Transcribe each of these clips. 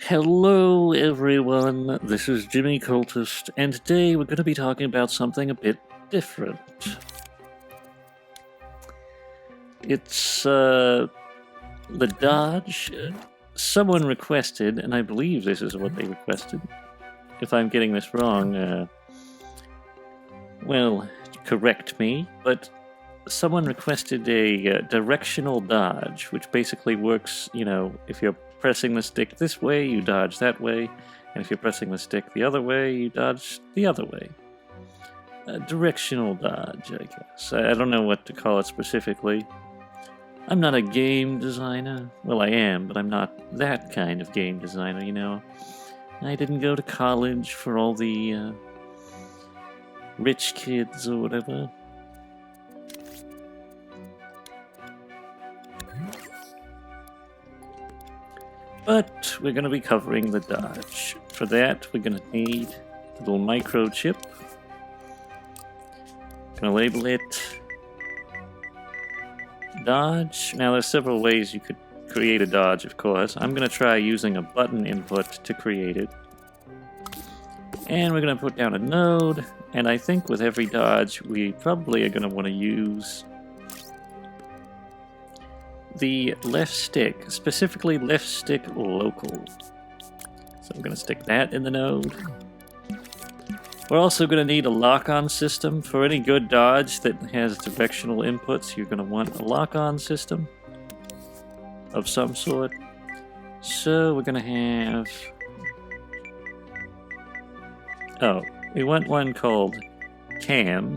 Hello everyone, this is Jimmy Cultist, and today we're going to be talking about something a bit different. It's, the dodge someone requested, and I believe this is what they requested. If I'm getting this wrong, well, correct me, but someone requested a directional dodge, which basically works, if you're pressing the stick this way, you dodge that way, and if you're pressing the stick the other way, you dodge the other way. A directional dodge, I guess. I don't know what to call it specifically. I'm not a game designer. Well, I am, but I'm not that kind of game designer, I didn't go to college for all the rich kids or whatever. But we're going to be covering the dodge. For that, we're going to need a little microchip. Going to label it dodge. Now, there's several ways you could create a dodge, of course. I'm going to try using a button input to create it. And we're going to put down a node. And I think with every dodge, we probably are going to want to use the left stick, specifically left stick local. So I'm going to stick that in the node. We're also going to need a lock-on system. For any good dodge that has directional inputs, you're going to want a lock-on system of some sort. So we're going to have... Oh, we want one called cam.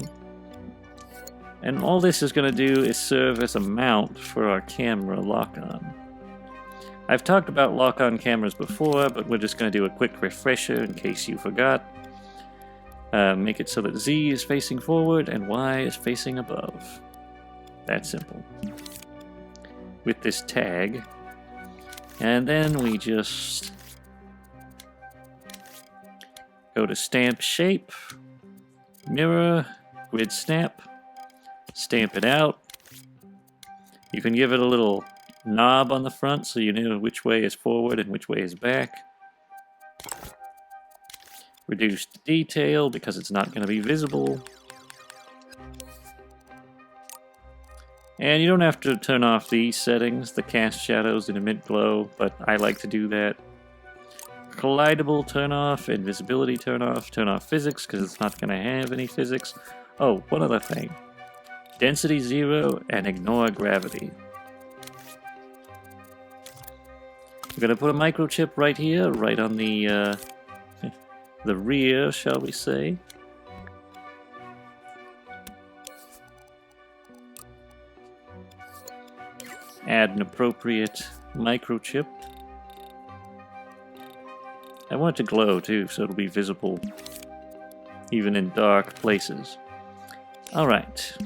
And all this is going to do is serve as a mount for our camera lock-on. I've talked about lock-on cameras before, but we're just going to do a quick refresher in case you forgot. Make it so that Z is facing forward and Y is facing above. That simple. With this tag. And then we just go to Stamp Shape, Mirror, Grid Snap. Stamp it out. You can give it a little knob on the front so you know which way is forward and which way is back. Reduce the detail because it's not going to be visible. And you don't have to turn off these settings, the cast shadows and emit glow, but I like to do that. Collidable turn off, invisibility turn off physics because it's not going to have any physics. Oh, one other thing. Density 0 and ignore gravity. We're going to put a microchip right here, right on the rear, shall we say. Add an appropriate microchip. I want it to glow too, so it'll be visible even in dark places. Alright.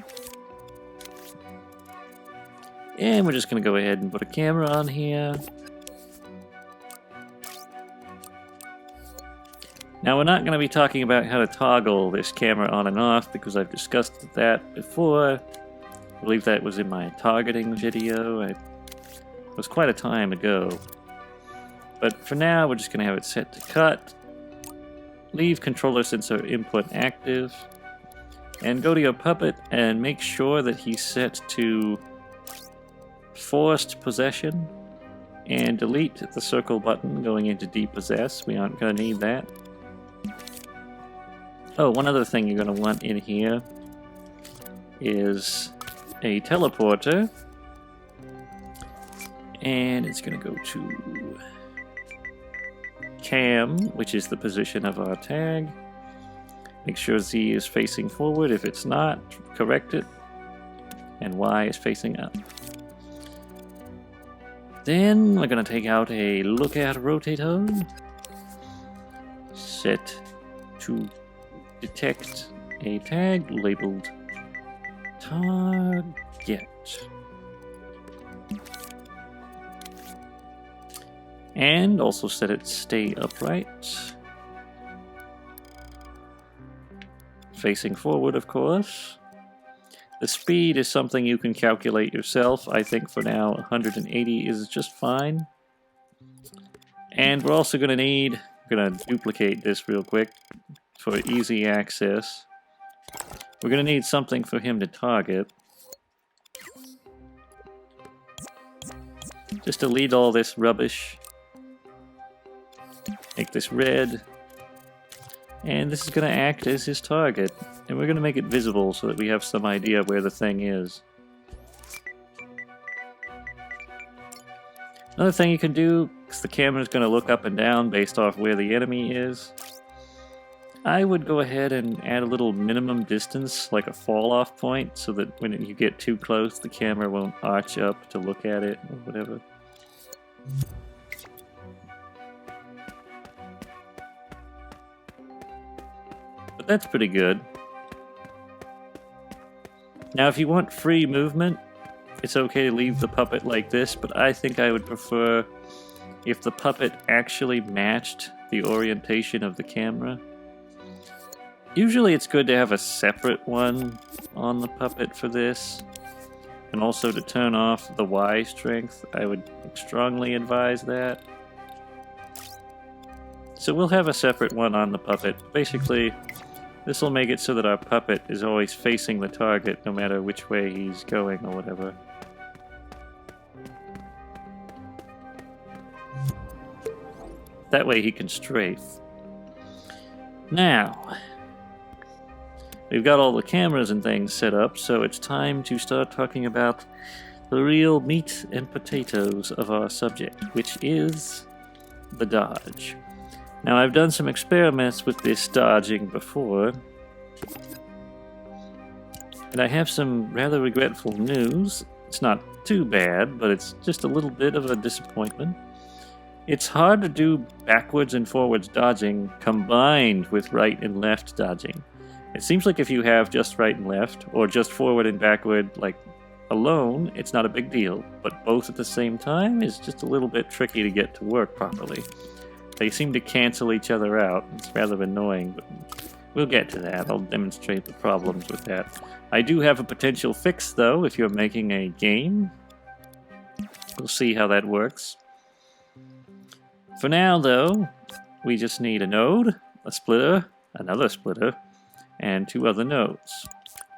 And we're just going to go ahead and put a camera on here. Now we're not going to be talking about how to toggle this camera on and off because I've discussed that before. I believe that was in my targeting video. It was quite a time ago. But for now we're just going to have it set to cut. Leave controller sensor input active. And go to your puppet and make sure that he's set to forced possession, and delete the circle button going into depossess. We aren't going to need that. Oh, one other thing you're going to want in here is a teleporter, and it's going to go to cam, which is the position of our tag. Make sure Z is facing forward. If it's not, correct it, and Y is facing up. Then we're going to take out a lookout rotator, set to detect a tag labeled target. And also set it stay upright. Facing forward, of course. The speed is something you can calculate yourself. I think for now 180 is just fine. And we're also going to need, I'm going to duplicate this real quick for easy access. We're going to need something for him to target. Just delete all this rubbish. Make this red. And this is going to act as his target. And we're going to make it visible so that we have some idea where the thing is. Another thing you can do, because the camera is going to look up and down based off where the enemy is, I would go ahead and add a little minimum distance, like a fall-off point, so that when you get too close, the camera won't arch up to look at it, or whatever. But that's pretty good. Now, if you want free movement, it's okay to leave the puppet like this, but I think I would prefer if the puppet actually matched the orientation of the camera. Usually it's good to have a separate one on the puppet for this, and also to turn off the Y strength. I would strongly advise that. So we'll have a separate one on the puppet. Basically, this will make it so that our puppet is always facing the target no matter which way he's going or whatever. That way he can strafe. Now, we've got all the cameras and things set up, so it's time to start talking about the real meat and potatoes of our subject, which is the dodge. Now, I've done some experiments with this dodging before, and I have some rather regretful news. It's not too bad, but it's just a little bit of a disappointment. It's hard to do backwards and forwards dodging combined with right and left dodging. It seems like if you have just right and left, or just forward and backward, like alone, it's not a big deal. But both at the same time is just a little bit tricky to get to work properly. They seem to cancel each other out. It's rather annoying, but we'll get to that. I'll demonstrate the problems with that. I do have a potential fix, though, if you're making a game. We'll see how that works. For now, though, we just need a node, a splitter, another splitter, and two other nodes.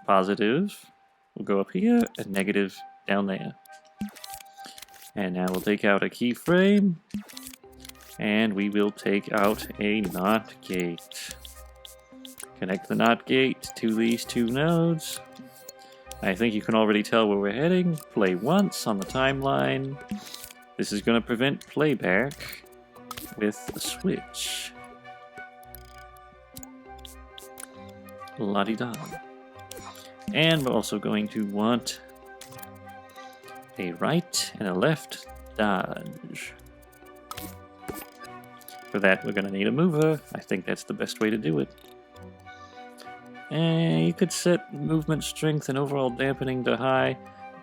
Positive will go up here, and negative down there. And now we'll take out a keyframe, and we will take out a NOT gate. Connect the NOT gate to these two nodes. I think you can already tell where we're heading. Play once on the timeline. This is going to prevent playback with the switch. La-di-da. And we're also going to want a right and a left dodge. For that, we're going to need a mover. I think that's the best way to do it. And you could set movement strength and overall dampening to high.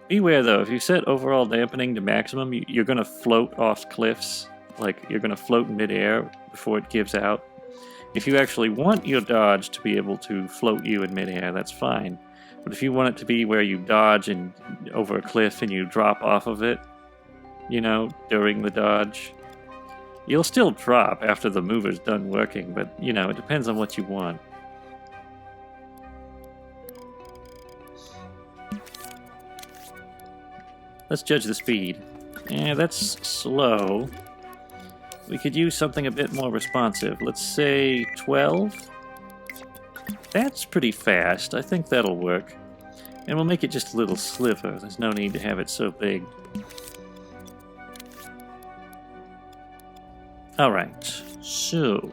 Beware though, if you set overall dampening to maximum, you're going to float off cliffs. Like, you're going to float in midair before it gives out. If you actually want your dodge to be able to float you in midair, that's fine. But if you want it to be where you dodge and over a cliff and you drop off of it, you know, during the dodge, you'll still drop after the mover's done working, but, you know, it depends on what you want. Let's judge the speed. Yeah, that's slow. We could use something a bit more responsive. Let's say 12. That's pretty fast. I think that'll work. And we'll make it just a little sliver. There's no need to have it so big. Alright, so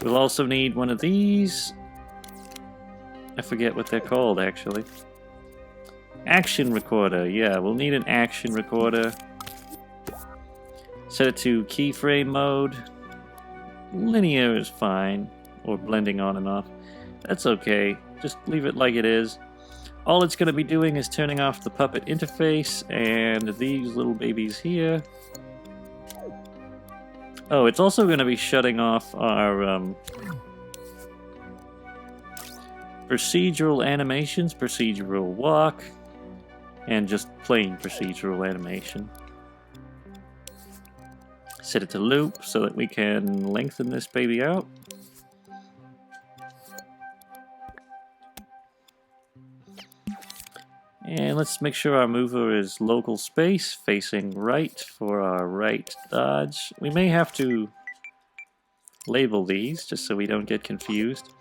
we'll also need one of these. I forget what they're called, actually. Action recorder. Yeah, we'll need an action recorder. Set it to keyframe mode. Linear is fine, or blending on and off. That's okay. Just leave it like it is. All it's going to be doing is turning off the puppet interface and these little babies here. Oh, it's also going to be shutting off our procedural animations, procedural walk, and just plain procedural animation. Set it to loop so that we can lengthen this baby out. And let's make sure our mover is local space, facing right for our right dodge. We may have to label these just so we don't get confused.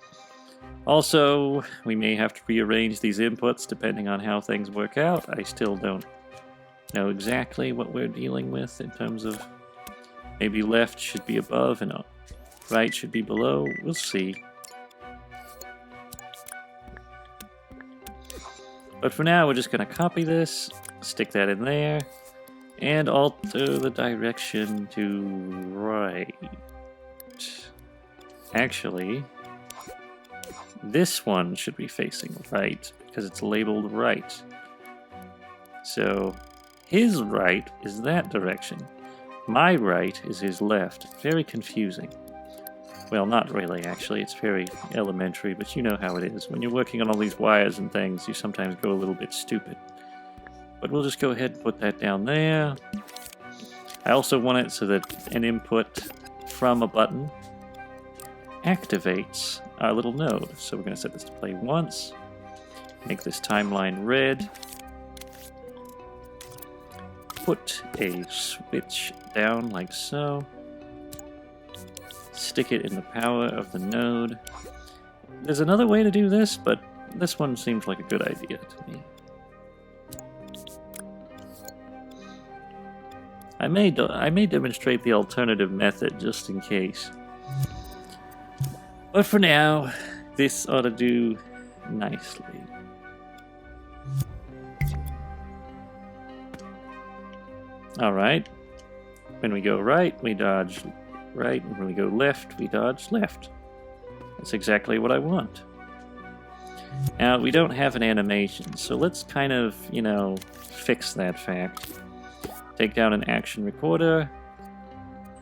Also, we may have to rearrange these inputs depending on how things work out. I still don't know exactly what we're dealing with in terms of maybe left should be above and right should be below. We'll see. But for now, we're just going to copy this, stick that in there, and alter the direction to right. Actually, this one should be facing right because it's labeled right. So his right is that direction. My right is his left. Very confusing. Well, not really, actually. It's very elementary, but you know how it is. When you're working on all these wires and things, you sometimes go a little bit stupid. But we'll just go ahead and put that down there. I also want it so that an input from a button activates our little node. So we're going to set this to play once. Make this timeline red. Put a switch down like so. Stick it in the power of the node. There's another way to do this, but this one seems like a good idea to me. I may demonstrate the alternative method just in case. But for now, this ought to do nicely. Alright. When we go right, we dodge right, and when we go left, we dodge left. That's exactly what I want. Now, we don't have an animation, so let's kind of, fix that fact. Take down an action recorder.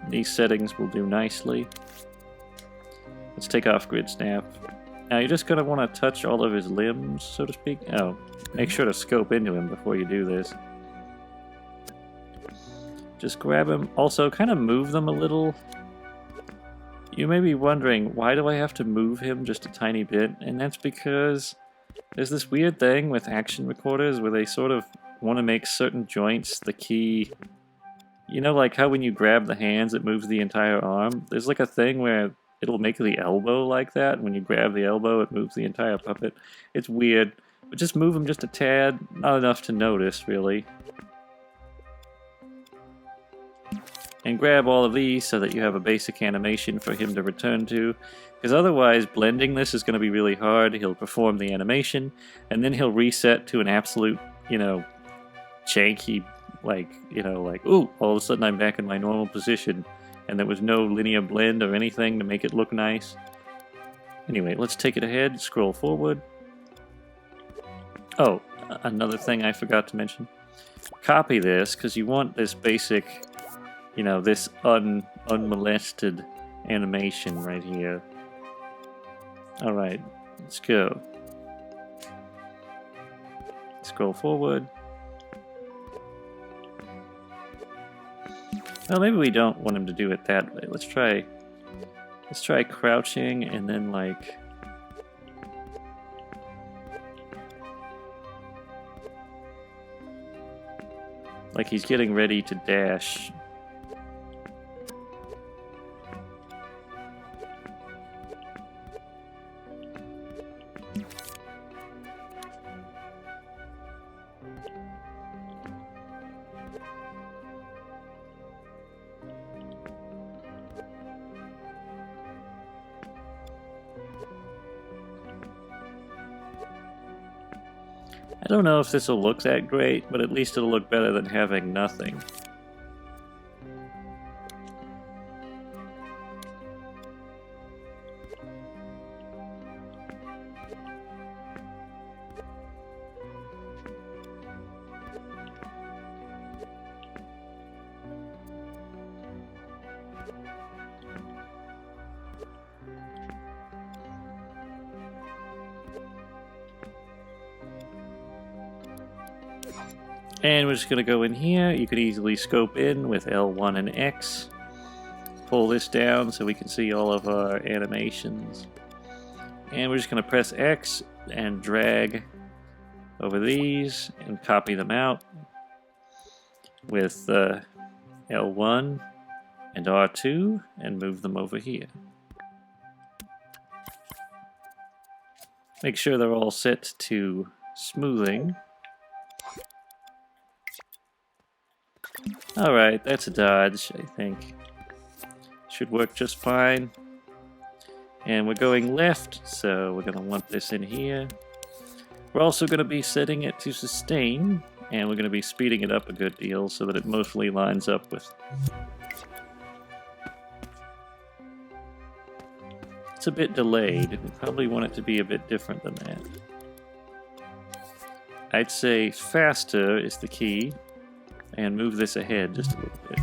These settings will do nicely. Let's take off grid snap. Now, you're just going to want to touch all of his limbs, so to speak. Oh, make sure to scope into him before you do this. Just grab him. Also, kind of move them a little. You may be wondering, why do I have to move him just a tiny bit? And that's because there's this weird thing with action recorders where they sort of want to make certain joints the key. Like how when you grab the hands, it moves the entire arm? There's like a thing where it'll make the elbow like that. When you grab the elbow, it moves the entire puppet. It's weird, but just move him just a tad. Not enough to notice, really. And grab all of these so that you have a basic animation for him to return to. Because otherwise, blending this is going to be really hard. He'll perform the animation, and then he'll reset to an absolute, janky, ooh, all of a sudden I'm back in my normal position. And there was no linear blend or anything to make it look nice. Anyway, let's take it ahead, scroll forward. Oh, another thing I forgot to mention. Copy this, because you want this basic... this unmolested animation right here. Alright, let's go. Scroll forward. Well, maybe we don't want him to do it that way. Let's try crouching and then like he's getting ready to dash. I don't know if this will look that great, but at least it'll look better than having nothing. And we're just going to go in here. You could easily scope in with L1 and X. pull this down so we can see all of our animations. And we're just going to press X and drag over these and copy them out with L1 and R2 and move them over here. Make sure they're all set to smoothing. Alright, that's a dodge, I think. Should work just fine. And we're going left, so we're going to want this in here. We're also going to be setting it to sustain, and we're going to be speeding it up a good deal so that it mostly lines up with... It's a bit delayed. We probably want it to be a bit different than that. I'd say faster is the key, and move this ahead just a little bit.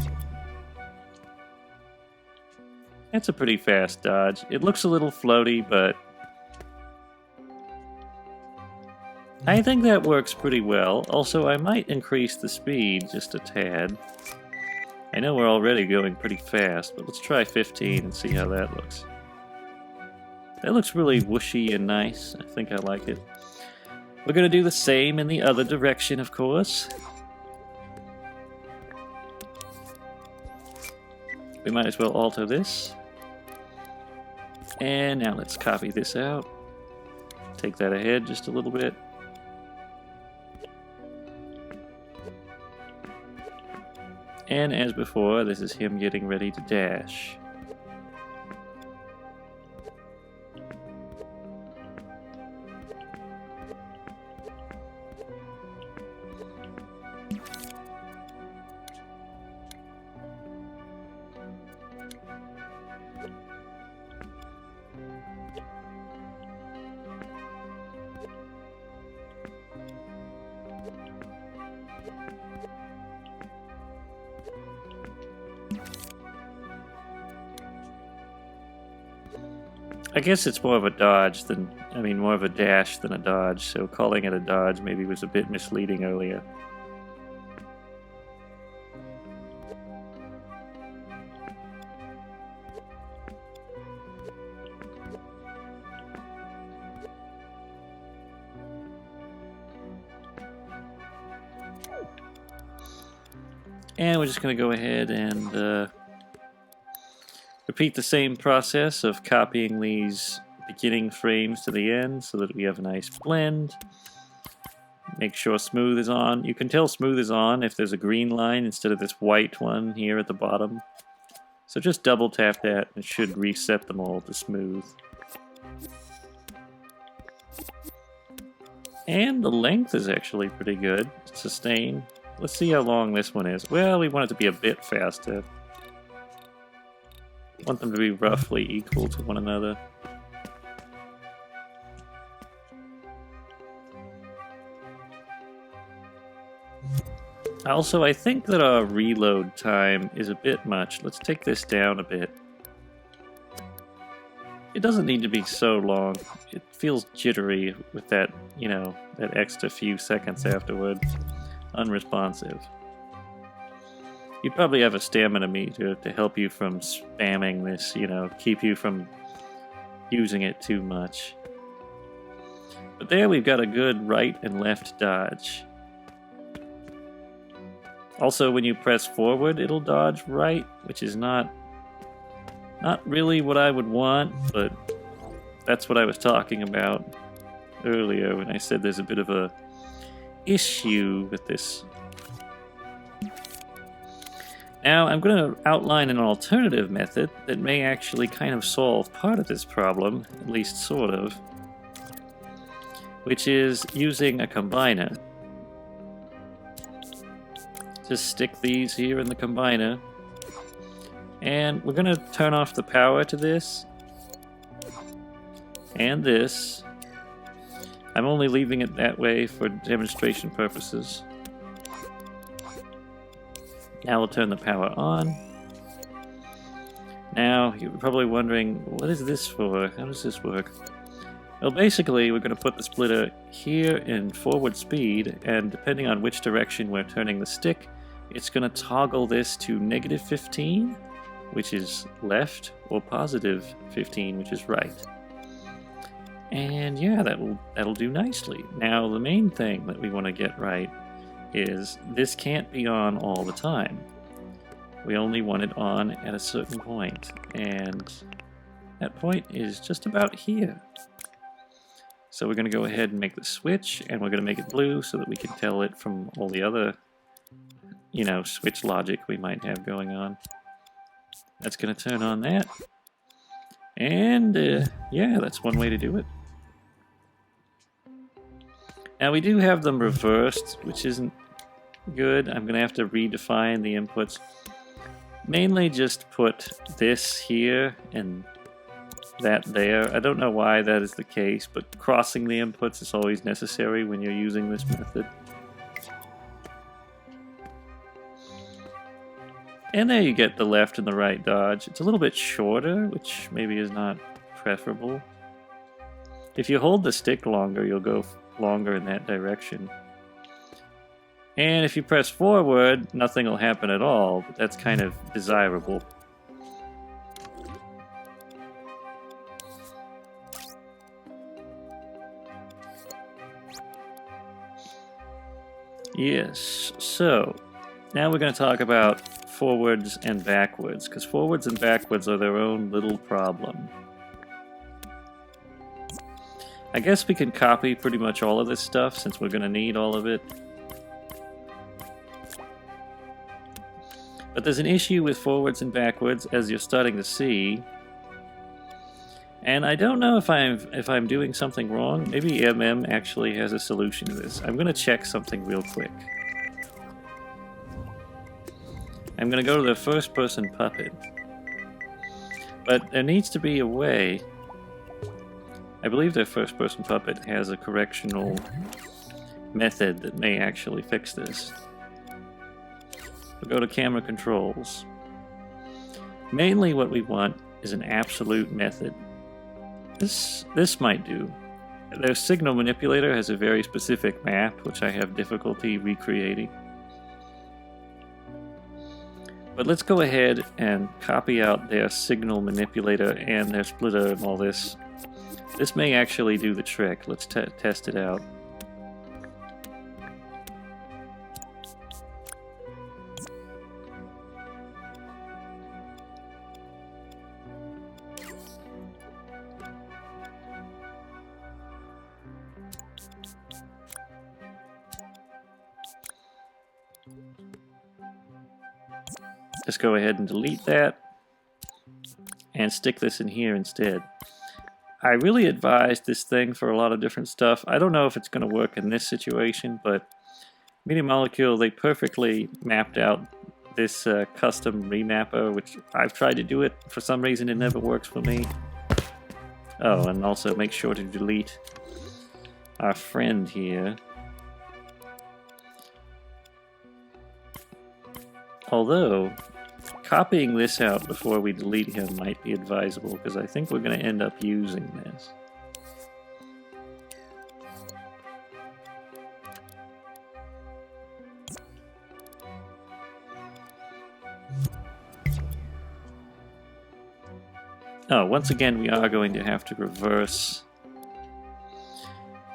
That's a pretty fast dodge. It looks a little floaty, but I think that works pretty well. Also, I might increase the speed just a tad. I know we're already going pretty fast, but let's try 15 and see how that looks. That looks really whooshy and nice. I think I like it. We're going to do the same in the other direction, of course. We might as well alter this. And now let's copy this out. Take that ahead just a little bit. And as before, this is him getting ready to dash. I guess it's more of a dodge than, more of a dash than a dodge, so calling it a dodge maybe was a bit misleading earlier. And we're just going to go ahead and repeat the same process of copying these beginning frames to the end so that we have a nice blend. Make sure smooth is on. You can tell smooth is on if there's a green line instead of this white one here at the bottom. So just double tap that and it should reset them all to smooth. And the length is actually pretty good. Sustain. Let's see how long this one is. Well, we want it to be a bit faster. Want them to be roughly equal to one another. Also, I think that our reload time is a bit much. Let's take this down a bit. It doesn't need to be so long. It feels jittery with that, that extra few seconds afterward. Unresponsive. You'd probably have a stamina meter to help you from spamming this, keep you from using it too much. But there we've got a good right and left dodge. Also, when you press forward, it'll dodge right, which is not really what I would want, but that's what I was talking about earlier when I said there's a bit of a issue with this. Now, I'm going to outline an alternative method that may actually kind of solve part of this problem, at least sort of, which is using a combiner. Just stick these here in the combiner, and we're going to turn off the power to this, and this. I'm only leaving it that way for demonstration purposes. Now we'll turn the power on. Now, you're probably wondering, what is this for? How does this work? Well, basically, we're going to put the splitter here in forward speed, and depending on which direction we're turning the stick, it's going to toggle this to -15. which is left, or positive 15, which is right. And yeah, that'll do nicely. Now the main thing that we want to get right is this can't be on all the time. We only want it on at a certain point, and that point is just about here. So we're going to go ahead and make the switch, and we're going to make it blue so that we can tell it from all the other, you know, switch logic we might have going on. That's going to turn on that. And yeah, that's one way to do it. Now we do have them reversed, which isn't good. I'm going to have to redefine the inputs. Mainly just put this here and that there. I don't know why that is the case, but crossing the inputs is always necessary when you're using this method. And there you get the left and the right dodge. It's a little bit shorter, which maybe is not preferable. If you hold the stick longer, you'll go longer in that direction. And if you press forward, nothing will happen at all, but that's kind of desirable. Yes, so now we're going to talk about forwards and backwards, because forwards and backwards are their own little problem. I guess we can copy pretty much all of this stuff since we're going to need all of it. But there's an issue with forwards and backwards, as you're starting to see. And I don't know if I'm doing something wrong. Maybe MM actually has a solution to this. I'm going to check something real quick. I'm going to go to the first-person puppet. But there needs to be a way. I believe their first-person puppet has a correctional method that may actually fix this. We'll go to camera controls. Mainly what we want is an absolute method. This might do. Their signal manipulator has a very specific map, which I have difficulty recreating. But let's go ahead and copy out their signal manipulator and their splitter and all this. This may actually do the trick. Let's test it out. Just go ahead and delete that and stick this in here instead. I really advise this thing for a lot of different stuff. I don't know if it's going to work in this situation, but Media Molecule, they perfectly mapped out this custom remapper, which I've tried to do it. For some reason, it never works for me. Oh, and also make sure to delete our friend here. Although, copying this out before we delete him might be advisable, because I think we're going to end up using this. Oh, once again we are going to have to reverse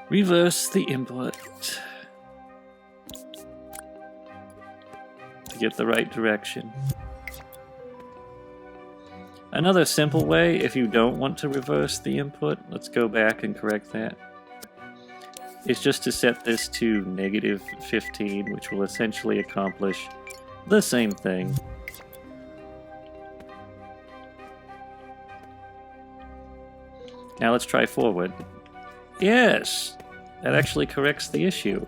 the input to get the right direction. Another simple way, if you don't want to reverse the input, let's go back and correct that, is just to set this to -15, which will essentially accomplish the same thing. Now let's try forward. Yes! That actually corrects the issue.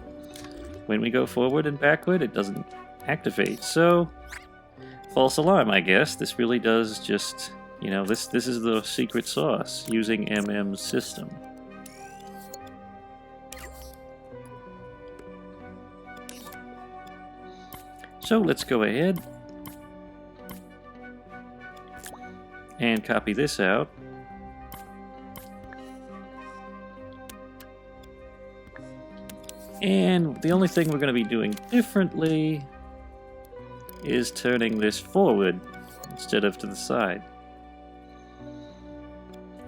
When we go forward and backward, it doesn't activate. So, false alarm, I guess. This really does just, you know, this is the secret sauce using MM's system. So let's go ahead and copy this out. And the only thing we're going to be doing differently is turning this forward. instead of to the side.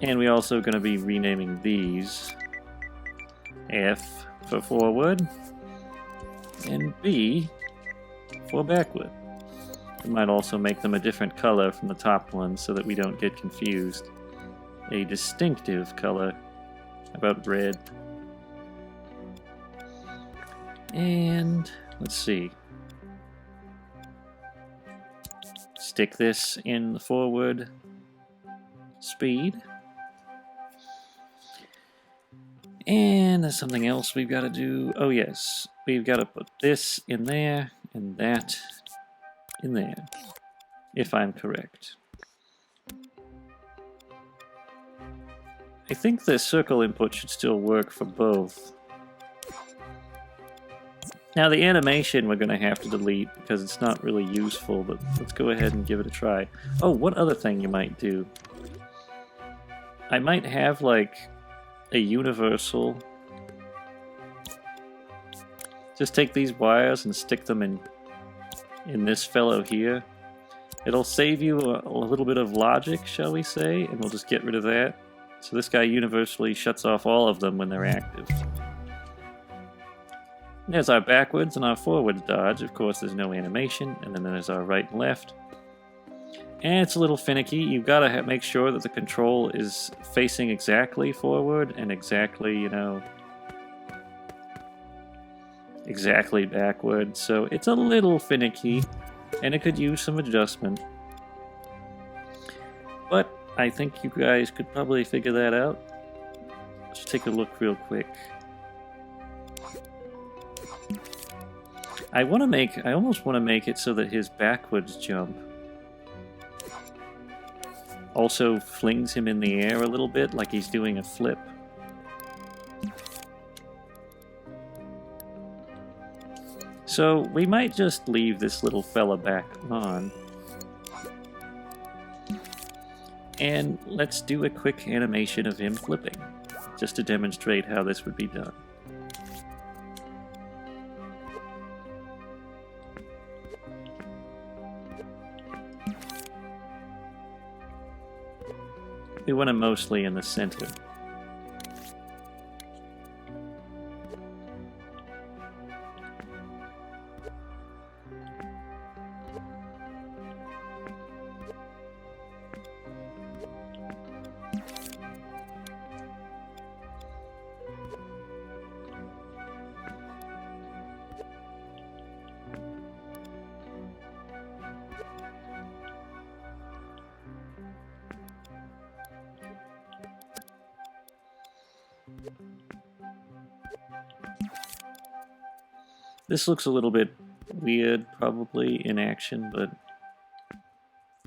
And we're also going to be renaming these F for forward and B for backward. We might also make them a different color from the top one so that we don't get confused. A distinctive color. About red. And let's see. Stick this in the forward speed. And there's something else we've got to do. Oh yes, we've got to put this in there and that in there, if I'm correct. I think the circle input should still work for both. Now the animation we're going to have to delete because it's not really useful, but let's go ahead and give it a try. Oh, what other thing you might do? I might have like a universal. Just take these wires and stick them in this fellow here. It'll save you a little bit of logic, shall we say, and we'll just get rid of that. So this guy universally shuts off all of them when they're active. There's our backwards and our forwards dodge. Of course, there's no animation, and then there's our right and left. And it's a little finicky. You've got to make sure that the control is facing exactly forward and exactly, you know, exactly backward. So it's a little finicky, and it could use some adjustment. But I think you guys could probably figure that out. Let's take a look real quick. I almost want to make it so that his backwards jump also flings him in the air a little bit, like he's doing a flip. So we might just leave this little fella back on. And let's do a quick animation of him flipping, just to demonstrate how this would be done. We want him mostly in the center. This looks a little bit weird, probably, in action, but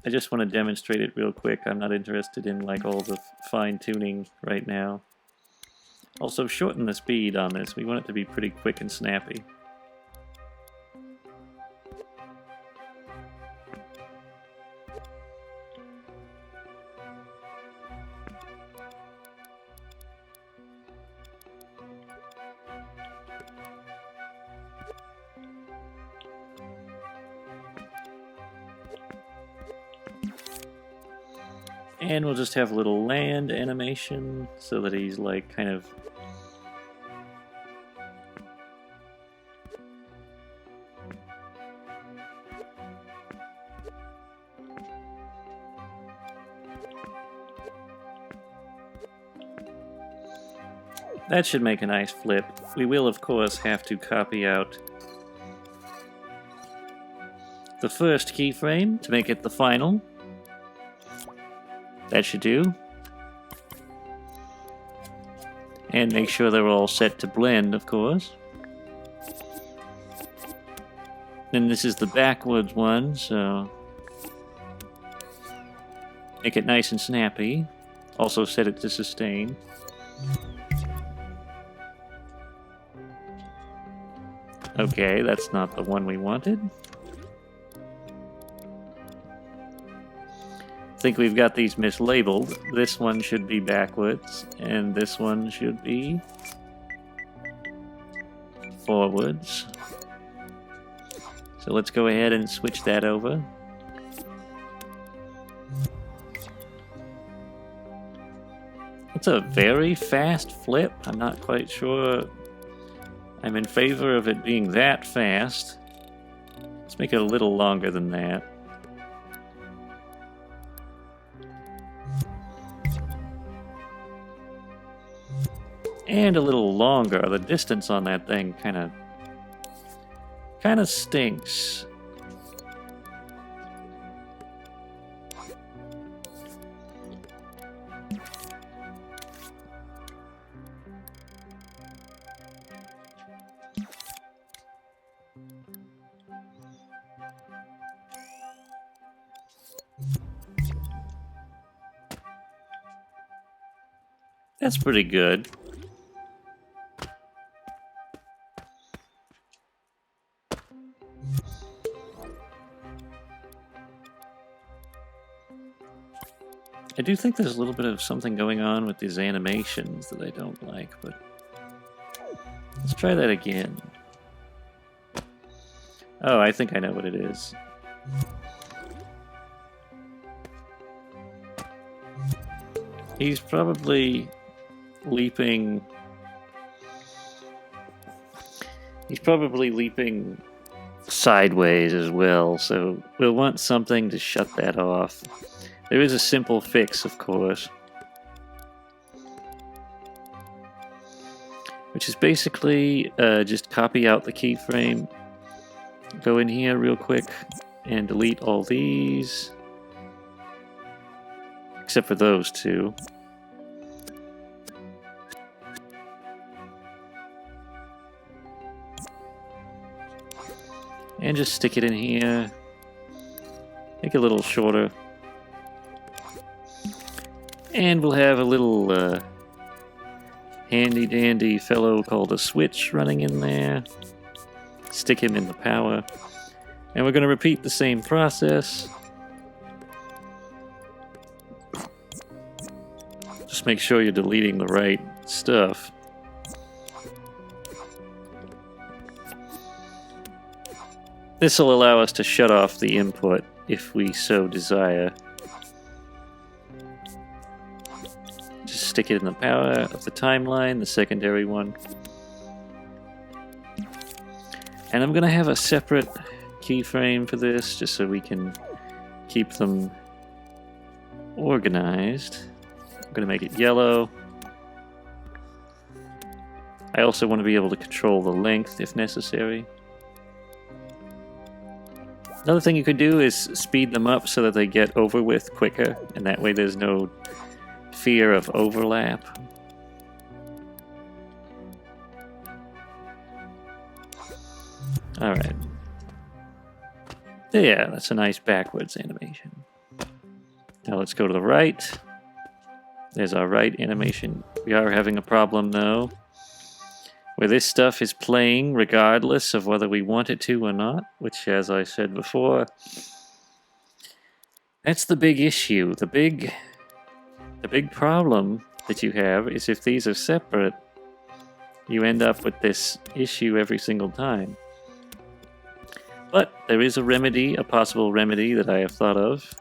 I just want to demonstrate it real quick. I'm not interested in, like, all the fine-tuning right now. Also, shorten the speed on this. We want it to be pretty quick and snappy. And we'll just have a little land animation so that he's like kind of that should make a nice flip. We will of course have to copy out the first keyframe to make it the final. That should do. And make sure they're all set to blend, of course. Then this is the backwards one, so make it nice and snappy. Also set it to sustain. Okay, that's not the one we wanted. I think we've got these mislabeled. This one should be backwards, and this one should be forwards. So let's go ahead and switch that over. It's a very fast flip. I'm not quite sure I'm in favor of it being that fast. Let's make it a little longer than that. And a little longer. The distance on that thing kind of stinks. That's pretty good. I do think there's a little bit of something going on with these animations that I don't like, but let's try that again. Oh, I think I know what it is. He's probably leaping... He's probably leaping sideways as well, so we'll want something to shut that off. There is a simple fix, of course, which is basically just copy out the keyframe, go in here real quick, and delete all these, except for those two. And just stick it in here, make it a little shorter. And we'll have a little handy-dandy fellow called a switch running in there. Stick him in the power. And we're going to repeat the same process. Just make sure you're deleting the right stuff. This will allow us to shut off the input if we so desire. Just stick it in the power of the timeline, the secondary one. And I'm going to have a separate keyframe for this, just so we can keep them organized. I'm going to make it yellow. I also want to be able to control the length if necessary. Another thing you could do is speed them up so that they get over with quicker, and that way there's no fear of overlap. Alright. Yeah, that's a nice backwards animation. Now let's go to the right. There's our right animation. We are having a problem though, where this stuff is playing regardless of whether we want it to or not, which, as I said before, that's the big issue. The big problem that you have is if these are separate, you end up with this issue every single time. But there is a remedy, a possible remedy that I have thought of.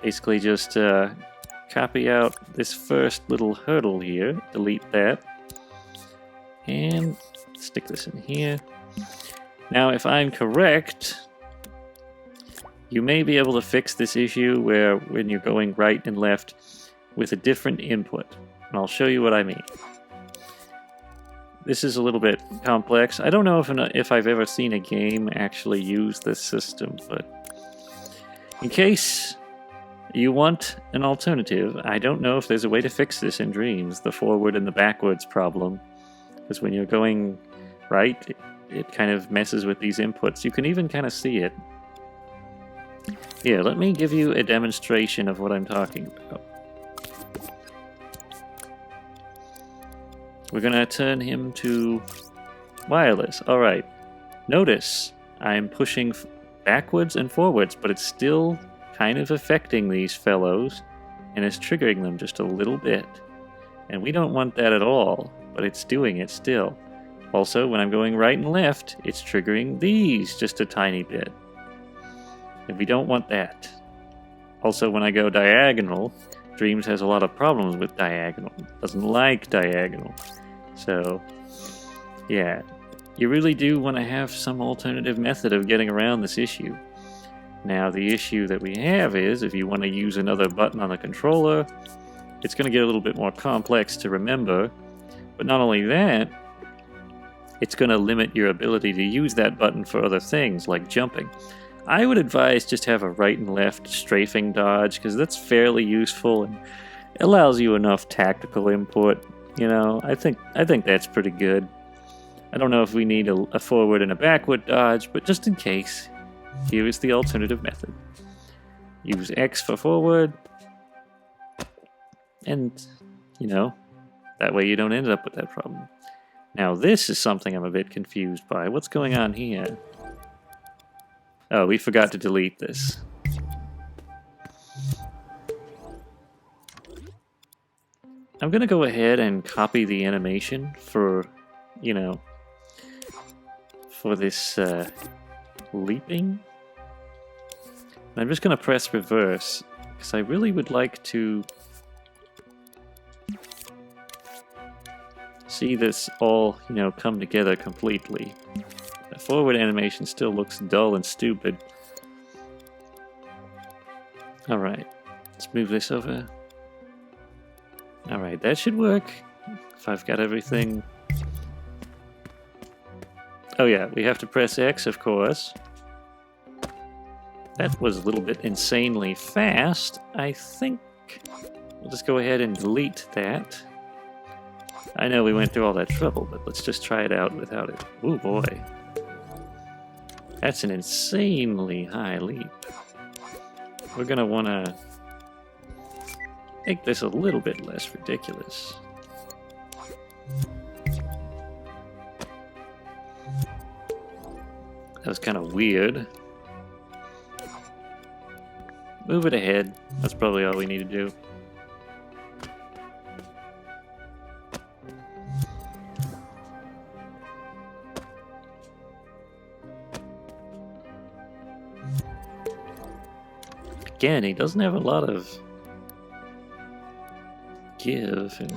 Basically just copy out this first little hurdle here, delete that, and stick this in here. Now, if I'm correct, you may be able to fix this issue where when you're going right and left with a different input. And I'll show you what I mean. This is a little bit complex. I don't know if I've ever seen a game actually use this system, but in case you want an alternative, I don't know if there's a way to fix this in Dreams, the forward and the backwards problem. Because when you're going right, it kind of messes with these inputs. You can even kind of see it. Here, let me give you a demonstration of what I'm talking about. We're going to turn him to wireless. Alright, notice I'm pushing backwards and forwards, but it's still kind of affecting these fellows, and it's triggering them just a little bit. And we don't want that at all, but it's doing it still. Also, when I'm going right and left, it's triggering these just a tiny bit. And we don't want that. Also, when I go diagonal, Dreams has a lot of problems with diagonal. Doesn't like diagonal. So, yeah. You really do want to have some alternative method of getting around this issue. Now, the issue that we have is, if you want to use another button on the controller, it's going to get a little bit more complex to remember. But not only that, it's going to limit your ability to use that button for other things, like jumping. I would advise just have a right and left strafing dodge, because that's fairly useful and allows you enough tactical input. You know, I think that's pretty good. I don't know if we need a forward and a backward dodge, but just in case, here is the alternative method. Use X for forward, and, you know, that way you don't end up with that problem. Now this is something I'm a bit confused by. What's going on here? Oh, we forgot to delete this. I'm gonna go ahead and copy the animation for, you know, for this leaping. And I'm just gonna press reverse, because I really would like to see this all, you know, come together completely. The forward animation still looks dull and stupid. Alright, let's move this over. Alright, that should work. If I've got everything. Oh yeah, we have to press X, of course. That was a little bit insanely fast. I think we'll just go ahead and delete that. I know we went through all that trouble, but let's just try it out without it. Ooh boy. That's an insanely high leap. We're gonna wanna make this a little bit less ridiculous. That was kind of weird. Move it ahead. That's probably all we need to do. Again, he doesn't have a lot of give. And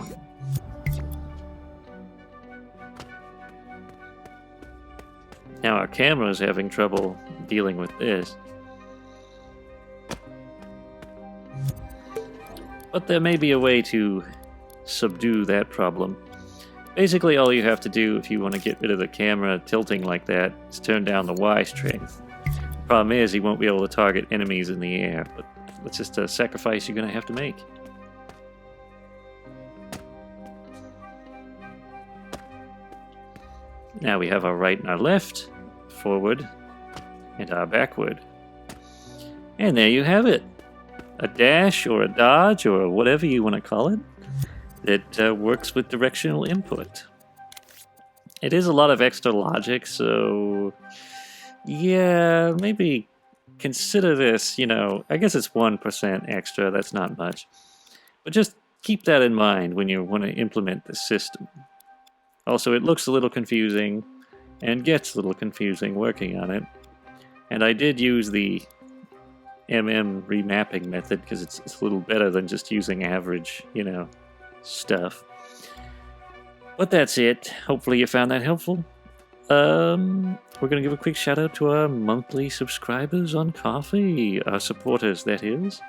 now our camera is having trouble dealing with this. But there may be a way to subdue that problem. Basically, all you have to do if you want to get rid of the camera tilting like that is turn down the Y strength. The problem is he won't be able to target enemies in the air, but it's just a sacrifice you're going to have to make. Now we have our right and our left, forward, and our backward. And there you have it. A dash or a dodge or whatever you want to call it that works with directional input. It is a lot of extra logic, so yeah, maybe consider this, you know, I guess it's 1% extra, that's not much. But just keep that in mind when you want to implement this system. Also, it looks a little confusing and gets a little confusing working on it. And I did use the remapping method because it's a little better than just using average, you know, stuff. But that's it. Hopefully you found that helpful. We're going to give a quick shout out to our monthly subscribers on Ko-fi, our supporters, that is,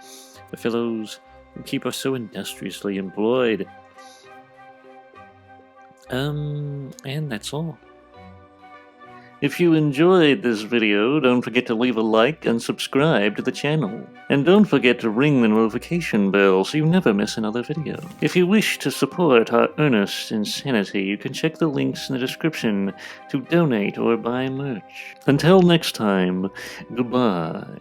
the fellows who keep us so industriously employed. And that's all. If you enjoyed this video, don't forget to leave a like and subscribe to the channel. And don't forget to ring the notification bell so you never miss another video. If you wish to support our earnest insanity, you can check the links in the description to donate or buy merch. Until next time, goodbye.